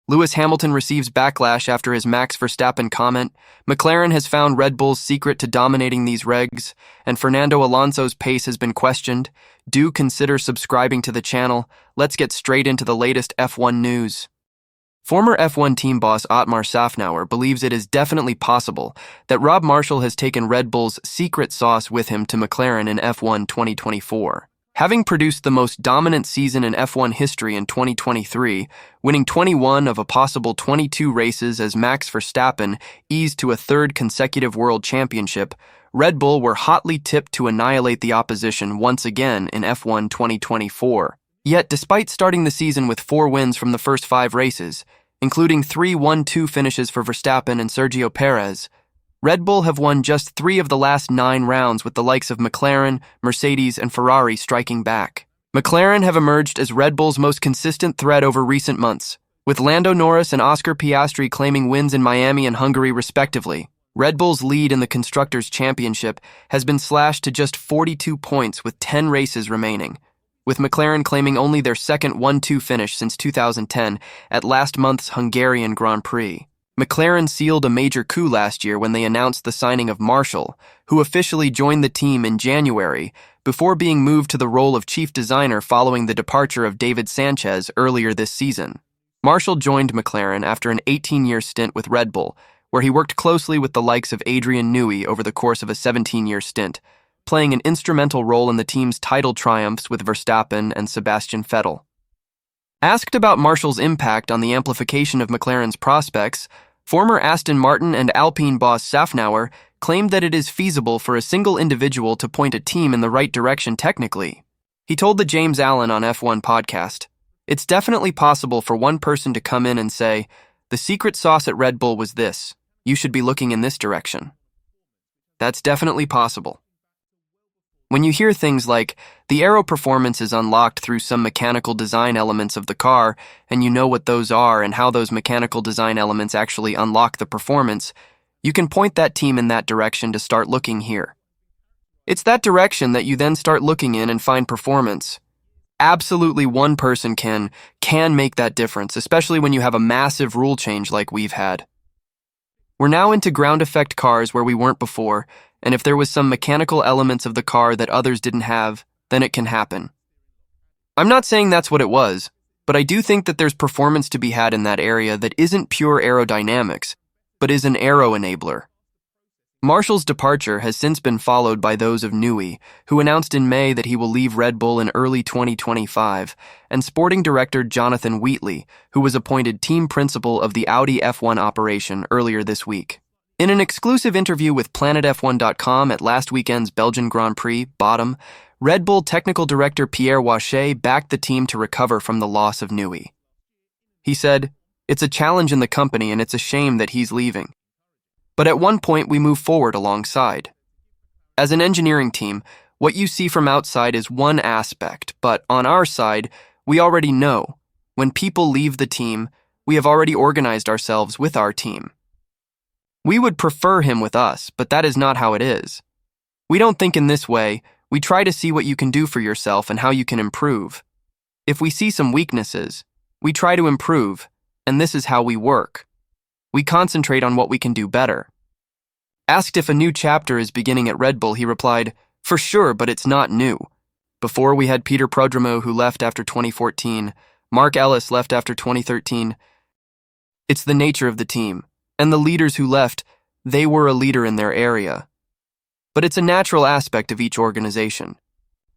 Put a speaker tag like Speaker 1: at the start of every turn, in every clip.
Speaker 1: Lewis Hamilton receives backlash after his Max Verstappen comment. McLaren has found Red Bull's secret to dominating these regs, and Fernando Alonso's pace has been questioned. Do consider subscribing to the channel. Let's get straight into the latest F1 news. Former F1 team boss Otmar Szafnauer believes it is definitely possible that Rob Marshall has taken Red Bull's secret sauce with him to McLaren in F1 2024. Having produced the most dominant season in F1 history in 2023, winning 21 of a possible 22 races as Max Verstappen eased to a third consecutive world championship, Red Bull were hotly tipped to annihilate the opposition once again in F1 2024. Yet, despite starting the season with 4 wins from the first 5 races, including 3 1-2 finishes for Verstappen and Sergio Perez, Red Bull have won just 3 of the last 9 rounds, with the likes of McLaren, Mercedes, and Ferrari striking back. McLaren have emerged as Red Bull's most consistent threat over recent months, with Lando Norris and Oscar Piastri claiming wins in Miami and Hungary respectively. Red Bull's lead in the Constructors' Championship has been slashed to just 42 points with 10 races remaining, with McLaren claiming only their second 1-2 finish since 2010 at last month's Hungarian Grand Prix. McLaren sealed a major coup last year when they announced the signing of Marshall, who officially joined the team in January before being moved to the role of chief designer following the departure of David Sanchez earlier this season. Marshall joined McLaren after an 18-year stint with Red Bull, where he worked closely with the likes of Adrian Newey over the course of a 17-year stint, playing an instrumental role in the team's title triumphs with Verstappen and Sebastian Vettel. Asked about Marshall's impact on the amplification of McLaren's prospects, former Aston Martin and Alpine boss Szafnauer claimed that it is feasible for a single individual to point a team in the right direction technically. He told the James Allen on F1 podcast, "It's definitely possible for one person to come in and say, 'The secret sauce at Red Bull was this. You should be looking in this direction.' That's definitely possible." When you hear things like, the aero performance is unlocked through some mechanical design elements of the car, and you know what those are and how those mechanical design elements actually unlock the performance, you can point that team in that direction to start looking here. It's that direction that you then start looking in and find performance. Absolutely one person can make that difference, especially when you have a massive rule change like we've had. We're now into ground effect cars where we weren't before, and if there was some mechanical elements of the car that others didn't have, then it can happen. I'm not saying that's what it was, but I do think that there's performance to be had in that area that isn't pure aerodynamics, but is an aero enabler. Marshall's departure has since been followed by those of Newey, who announced in May that he will leave Red Bull in early 2025, and sporting director Jonathan Wheatley, who was appointed team principal of the Audi F1 operation earlier this week. In an exclusive interview with PlanetF1.com at last weekend's Belgian Grand Prix, Bottom, Red Bull technical director Pierre Wache backed the team to recover from the loss of Newey. He said, "It's a challenge in the company and it's a shame that he's leaving. But at one point we move forward alongside. As an engineering team, what you see from outside is one aspect, but on our side, we already know. When people leave the team, we have already organized ourselves with our team. We would prefer him with us, but that is not how it is. We don't think in this way. We try to see what you can do for yourself and how you can improve. If we see some weaknesses, we try to improve, and this is how we work. We concentrate on what we can do better." Asked if a new chapter is beginning at Red Bull, he replied, "For sure, but it's not new. Before we had Peter Prodrimo, who left after 2014. Mark Ellis left after 2013. It's the nature of the team. And the leaders who left, they were a leader in their area. But it's a natural aspect of each organization.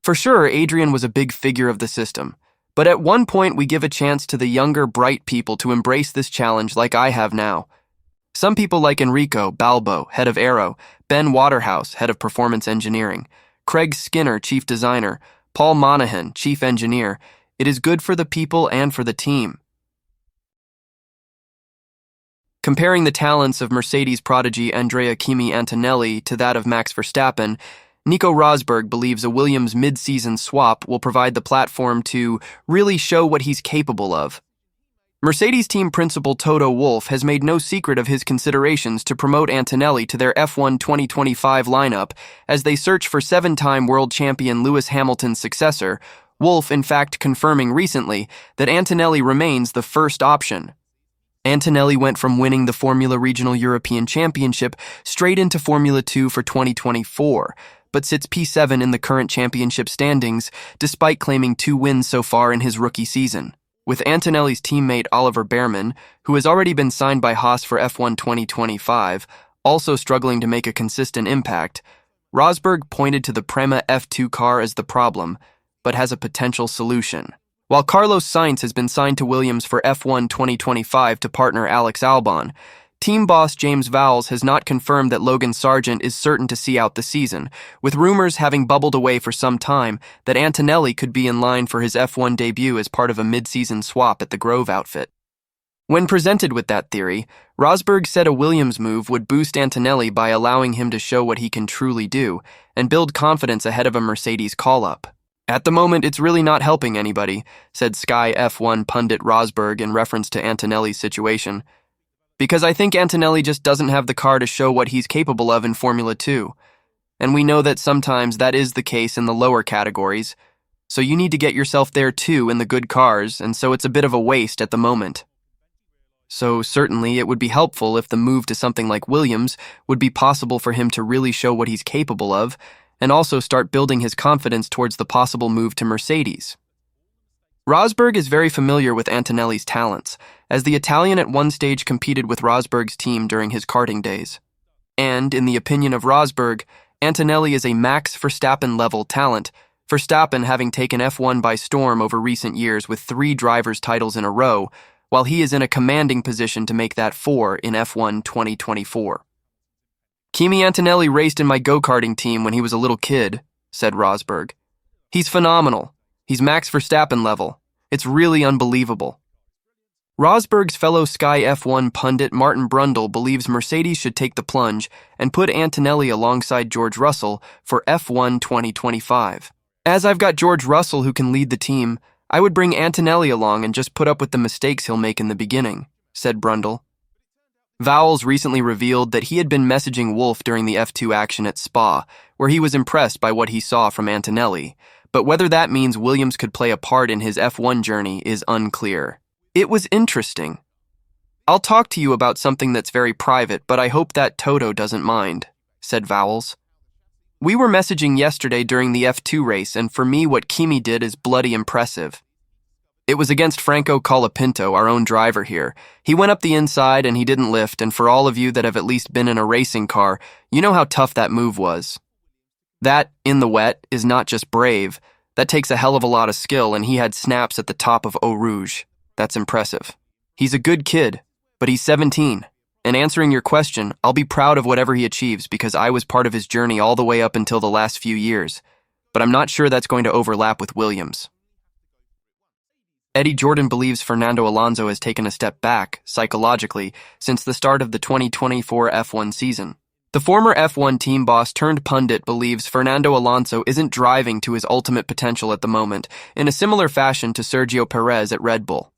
Speaker 1: For sure, Adrian was a big figure of the system, but at one point we give a chance to the younger, bright people to embrace this challenge like I have now. Some people like Enrico Balbo, head of Aero, Ben Waterhouse, head of performance engineering, Craig Skinner, chief designer, Paul Monahan, chief engineer. It is good for the people and for the team." Comparing the talents of Mercedes prodigy Andrea Kimi Antonelli to that of Max Verstappen, Nico Rosberg believes a Williams mid-season swap will provide the platform to really show what he's capable of. Mercedes team principal Toto Wolff has made no secret of his considerations to promote Antonelli to their F1 2025 lineup as they search for 7-time world champion Lewis Hamilton's successor, Wolff in fact confirming recently that Antonelli remains the first option. Antonelli went from winning the Formula Regional European Championship straight into Formula 2 for 2024, but sits P7 in the current championship standings, despite claiming 2 wins so far in his rookie season. With Antonelli's teammate Oliver Behrman, who has already been signed by Haas for F1 2025, also struggling to make a consistent impact, Rosberg pointed to the Prema F2 car as the problem, but has a potential solution. While Carlos Sainz has been signed to Williams for F1 2025 to partner Alex Albon, team boss James Vowles has not confirmed that Logan Sargent is certain to see out the season, with rumors having bubbled away for some time that Antonelli could be in line for his F1 debut as part of a mid-season swap at the Grove outfit. When presented with that theory, Rosberg said a Williams move would boost Antonelli by allowing him to show what he can truly do and build confidence ahead of a Mercedes call-up. At the moment, it's really not helping anybody, said Sky F1 pundit Rosberg in reference to Antonelli's situation. Because I think Antonelli just doesn't have the car to show what he's capable of in Formula 2. And we know that sometimes that is the case in the lower categories. So you need to get yourself there too in the good cars, and so it's a bit of a waste at the moment. So certainly it would be helpful if the move to something like Williams would be possible for him to really show what he's capable of, and also start building his confidence towards the possible move to Mercedes. Rosberg is very familiar with Antonelli's talents, as the Italian at one stage competed with Rosberg's team during his karting days. And, in the opinion of Rosberg, Antonelli is a Max Verstappen-level talent, Verstappen having taken F1 by storm over recent years with 3 drivers' titles in a row, while he is in a commanding position to make that 4 in F1 2024. Kimi Antonelli raced in my go-karting team when he was a little kid, said Rosberg. He's phenomenal. He's Max Verstappen level. It's really unbelievable. Rosberg's fellow Sky F1 pundit Martin Brundle believes Mercedes should take the plunge and put Antonelli alongside George Russell for F1 2025. As I've got George Russell who can lead the team, I would bring Antonelli along and just put up with the mistakes he'll make in the beginning, said Brundle. Vowles recently revealed that he had been messaging Wolff during the F2 action at Spa, where he was impressed by what he saw from Antonelli, but whether that means Williams could play a part in his F1 journey is unclear. It was interesting. I'll talk to you about something that's very private, but I hope that Toto doesn't mind, said Vowles. We were messaging yesterday during the F2 race, and for me what Kimi did is bloody impressive. It was against Franco Colapinto, our own driver here. He went up the inside and he didn't lift, and for all of you that have at least been in a racing car, you know how tough that move was. That, in the wet, is not just brave. That takes a hell of a lot of skill, and he had snaps at the top of Eau Rouge. That's impressive. He's a good kid, but he's 17. And answering your question, I'll be proud of whatever he achieves because I was part of his journey all the way up until the last few years. But I'm not sure that's going to overlap with Williams. Eddie Jordan believes Fernando Alonso has taken a step back, psychologically, since the start of the 2024 F1 season. The former F1 team boss turned pundit believes Fernando Alonso isn't driving to his ultimate potential at the moment, in a similar fashion to Sergio Perez at Red Bull.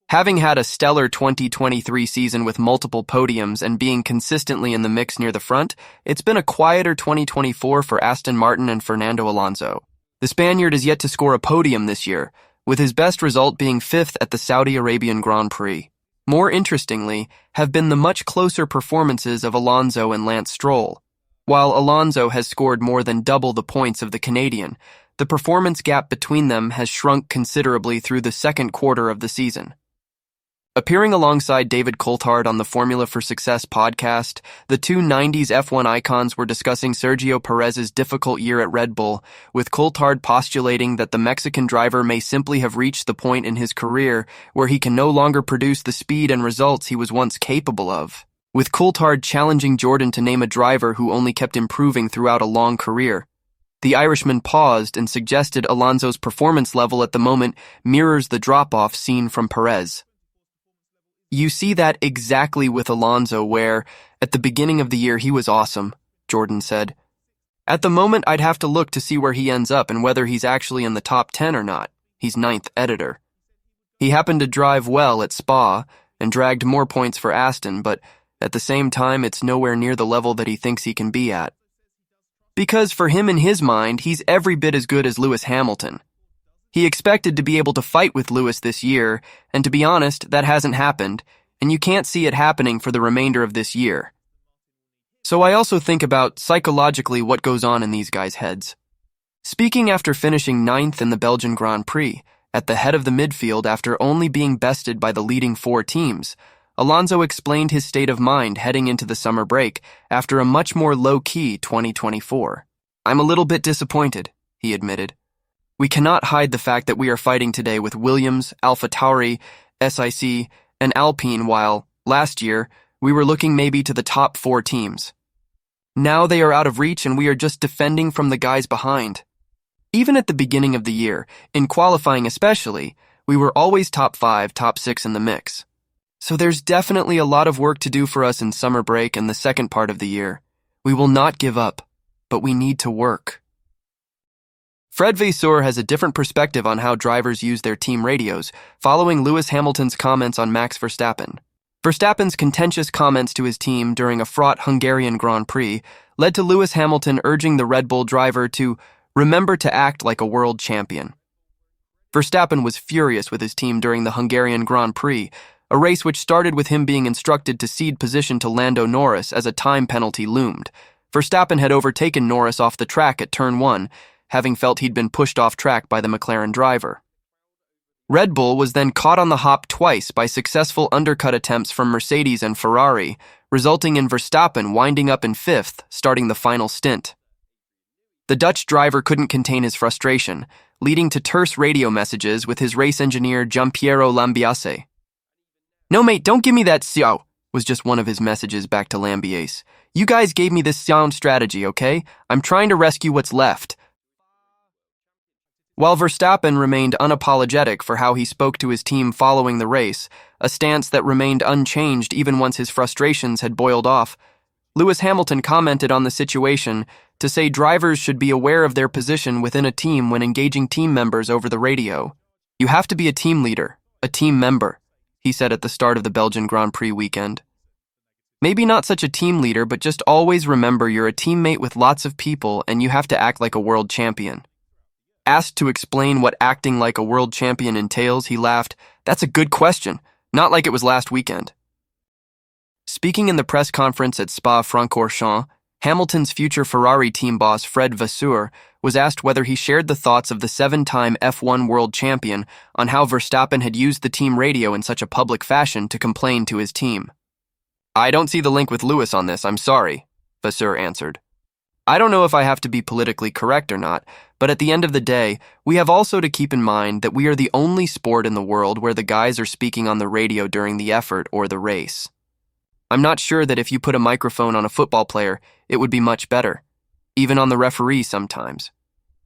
Speaker 1: Having had a stellar 2023 season with multiple podiums and being consistently in the mix near the front, it's been a quieter 2024 for Aston Martin and Fernando Alonso. The Spaniard is yet to score a podium this year, with his best result being 5th at the Saudi Arabian Grand Prix. More interestingly, have been the much closer performances of Alonso and Lance Stroll. While Alonso has scored more than double the points of the Canadian, the performance gap between them has shrunk considerably through the second quarter of the season. Appearing alongside David Coulthard on the Formula for Success podcast, the two 90s F1 icons were discussing Sergio Perez's difficult year at Red Bull, with Coulthard postulating that the Mexican driver may simply have reached the point in his career where he can no longer produce the speed and results he was once capable of. With Coulthard challenging Jordan to name a driver who only kept improving throughout a long career. The Irishman paused and suggested Alonso's performance level at the moment mirrors the drop-off seen from Perez. You see that exactly with Alonso where, at the beginning of the year, he was awesome, Jordan said. At the moment, I'd have to look to see where he ends up and whether he's actually in the top 10 or not. He's 9th editor. He happened to drive well at Spa and dragged more points for Aston, but at the same time, it's nowhere near the level that he thinks he can be at. Because for him in his mind, he's every bit as good as Lewis Hamilton. He expected to be able to fight with Lewis this year, and to be honest, that hasn't happened. and you can't see it happening for the remainder of this year. So I also think about psychologically what goes on in these guys' heads. Speaking after finishing 9th in the Belgian Grand Prix, at the head of the midfield after only being bested by the leading 4 teams, Alonso explained his state of mind heading into the summer break after a much more low-key 2024. "I'm a little bit disappointed," he admitted. "We cannot hide the fact that we are fighting today with Williams, AlphaTauri, SIC, and Alpine while, last year, we were looking maybe to the top 4 teams. Now they are out of reach and we are just defending from the guys behind. Even at the beginning of the year, in qualifying especially, we were always top 5, top 6 in the mix. So there's definitely a lot of work to do for us in summer break and the second part of the year. We will not give up, but we need to work." Fred Vasseur has a different perspective on how drivers use their team radios, following Lewis Hamilton's comments on Max Verstappen. Verstappen's contentious comments to his team during a fraught Hungarian Grand Prix led to Lewis Hamilton urging the Red Bull driver to remember to act like a world champion. Verstappen was furious with his team during the Hungarian Grand Prix, a race which started with him being instructed to cede position to Lando Norris as a time penalty loomed. Verstappen had overtaken Norris off the track at turn 1, having felt he'd been pushed off track by the McLaren driver. Red Bull was then caught on the hop twice by successful undercut attempts from Mercedes and Ferrari, resulting in Verstappen winding up in 5th, starting the final stint. The Dutch driver couldn't contain his frustration, leading to terse radio messages with his race engineer Giampiero Lambiase. "No mate, don't give me that xiao," was just one of his messages back to Lambiase. "You guys gave me this sound strategy, okay? I'm trying to rescue what's left." While Verstappen remained unapologetic for how he spoke to his team following the race, a stance that remained unchanged even once his frustrations had boiled off, Lewis Hamilton commented on the situation to say drivers should be aware of their position within a team when engaging team members over the radio. "You have to be a team leader, a team member," he said at the start of the Belgian Grand Prix weekend. "Maybe not such a team leader, but just always remember you're a teammate with lots of people and you have to act like a world champion." Asked to explain what acting like a world champion entails, he laughed, "That's a good question, not like it was last weekend." Speaking in the press conference at Spa-Francorchamps, Hamilton's future Ferrari team boss Fred Vasseur was asked whether he shared the thoughts of the 7-time F1 world champion on how Verstappen had used the team radio in such a public fashion to complain to his team. "I don't see the link with Lewis on this, I'm sorry," Vasseur answered. "I don't know if I have to be politically correct or not, but at the end of the day, we have also to keep in mind that we are the only sport in the world where the guys are speaking on the radio during the effort or the race. I'm not sure that if you put a microphone on a football player, it would be much better, even on the referee sometimes.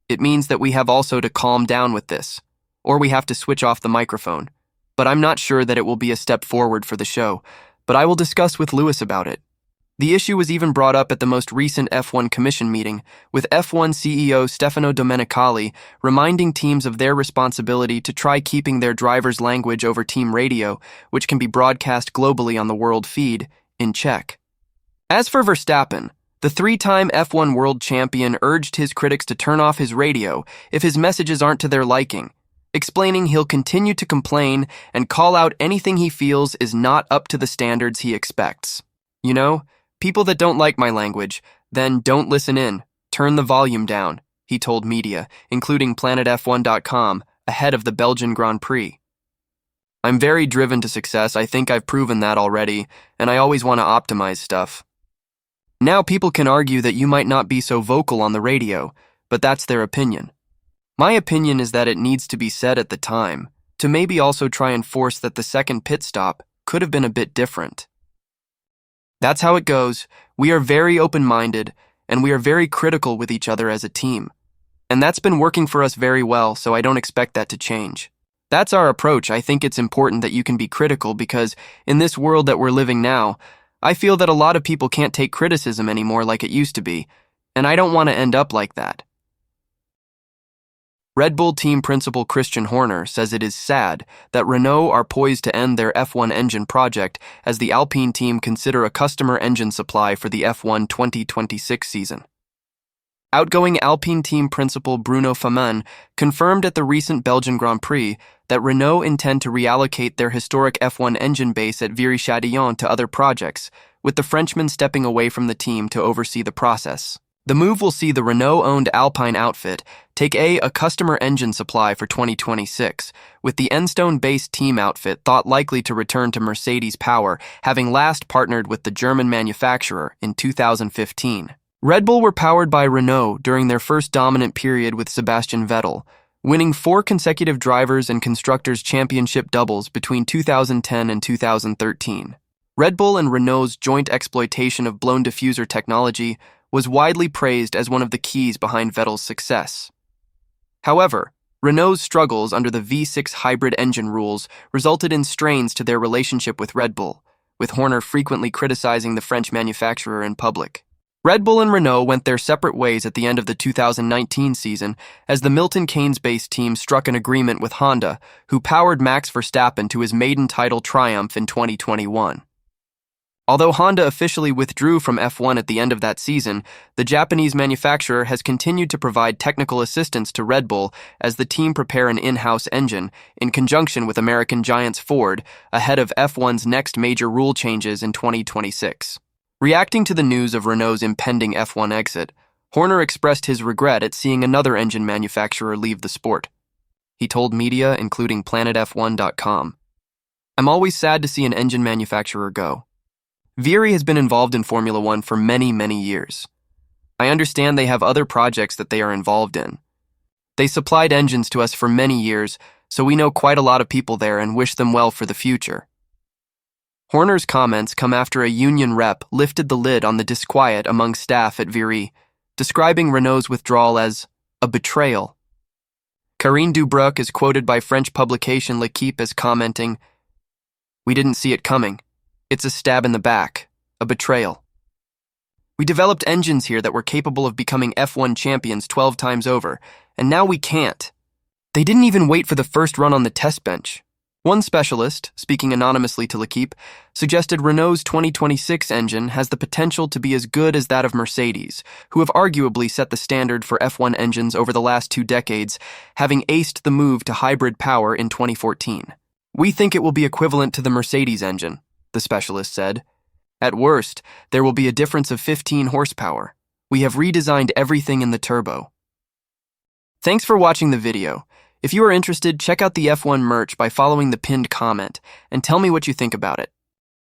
Speaker 1: It means that we have also to calm down with this, or we have to switch off the microphone, but I'm not sure that it will be a step forward for the show, but I will discuss with Lewis about it." The issue was even brought up at the most recent F1 Commission meeting, with F1 CEO Stefano Domenicali reminding teams of their responsibility to try keeping their drivers' language over team radio, which can be broadcast globally on the world feed, in check. As for Verstappen, the 3-time F1 world champion urged his critics to turn off his radio if his messages aren't to their liking, explaining he'll continue to complain and call out anything he feels is not up to the standards he expects. "You know, people that don't like my language, then don't listen in, turn the volume down," he told media, including PlanetF1.com, ahead of the Belgian Grand Prix. "I'm very driven to success, I think I've proven that already, and I always want to optimize stuff. Now people can argue that you might not be so vocal on the radio, but that's their opinion. My opinion is that it needs to be said at the time, to maybe also try and force that the second pit stop could have been a bit different. That's how it goes. We are very open-minded, and we are very critical with each other as a team. And that's been working for us very well, so I don't expect that to change. That's our approach. I think it's important that you can be critical because in this world that we're living now, I feel that a lot of people can't take criticism anymore like it used to be, and I don't want to end up like that." Red Bull team principal Christian Horner says it is sad that Renault are poised to end their F1 engine project as the Alpine team consider a customer engine supply for the F1 2026 season. Outgoing Alpine team principal Bruno Famin confirmed at the recent Belgian Grand Prix that Renault intend to reallocate their historic F1 engine base at Viry-Châtillon to other projects, with the Frenchman stepping away from the team to oversee the process. The move will see the Renault-owned Alpine outfit take a customer engine supply for 2026, with the Enstone-based team outfit thought likely to return to Mercedes power, having last partnered with the German manufacturer in 2015. Redbull were powered by Renault during their first dominant period with Sebastian Vettel, winning 4 consecutive Drivers' and Constructors' Championship doubles between 2010 and 2013. Redbull and Renault's joint exploitation of blown diffuser technology was widely praised as one of the keys behind Vettel's success. However, Renault's struggles under the V6 hybrid engine rules resulted in strains to their relationship with Redbull, with Horner frequently criticizing the French manufacturer in public. Redbull and Renault went their separate ways at the end of the 2019 season as the Milton Keynes-based team struck an agreement with Honda, who powered Max Verstappen to his maiden title triumph in 2021. Although Honda officially withdrew from F1 at the end of that season, the Japanese manufacturer has continued to provide technical assistance to Red Bull as the team prepare an in-house engine, in conjunction with American giants Ford, ahead of F1's next major rule changes in 2026. Reacting to the news of Renault's impending F1 exit, Horner expressed his regret at seeing another engine manufacturer leave the sport. He told media, including PlanetF1.com, "I'm always sad to see an engine manufacturer go. Viry has been involved in Formula One for many, many years. I understand they have other projects that they are involved in. They supplied engines to us for many years, so we know quite a lot of people there and wish them well for the future." Horner's comments come after a union rep lifted the lid on the disquiet among staff at Viry, describing Renault's withdrawal as a betrayal. Karine Dubruck is quoted by French publication L'Equipe as commenting, "We didn't see it coming. It's a stab in the back, a betrayal. We developed engines here that were capable of becoming F1 champions 12 times over, and now we can't. They didn't even wait for the first run on the test bench." One specialist, speaking anonymously to L'Equipe, suggested Renault's 2026 engine has the potential to be as good as that of Mercedes, who have arguably set the standard for F1 engines over the last 2 decades, having aced the move to hybrid power in 2014. "We think it will be equivalent to the Mercedes engine," the specialist said. "At worst, there will be a difference of 15 horsepower. We have redesigned everything in the turbo." Thanks for watching the video. If you are interested, check out the F1 merch by following the pinned comment and tell me what you think about it.